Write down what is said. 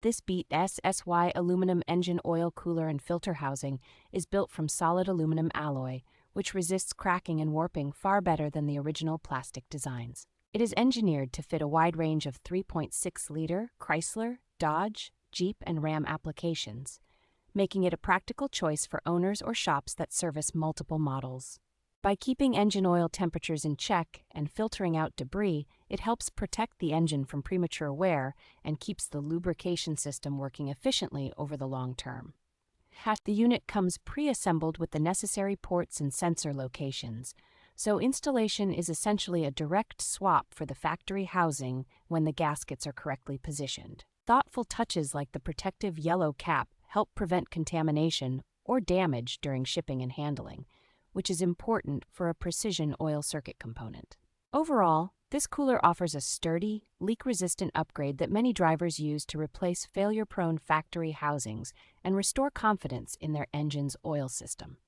This B.ZSSY aluminum engine oil cooler and filter housing is built from solid aluminum alloy, which resists cracking and warping far better than the original plastic designs. It is engineered to fit a wide range of 3.6-liter Chrysler, Dodge, Jeep, and Ram applications, making it a practical choice for owners or shops that service multiple models. By keeping engine oil temperatures in check and filtering out debris, it helps protect the engine from premature wear and keeps the lubrication system working efficiently over the long term. The unit comes pre-assembled with the necessary ports and sensor locations, so installation is essentially a direct swap for the factory housing when the gaskets are correctly positioned. Thoughtful touches like the protective yellow cap help prevent contamination or damage during shipping and handling, which is important for a precision oil circuit component. Overall, this cooler offers a sturdy, leak-resistant upgrade that many drivers use to replace failure-prone factory housings and restore confidence in their engine's oil system.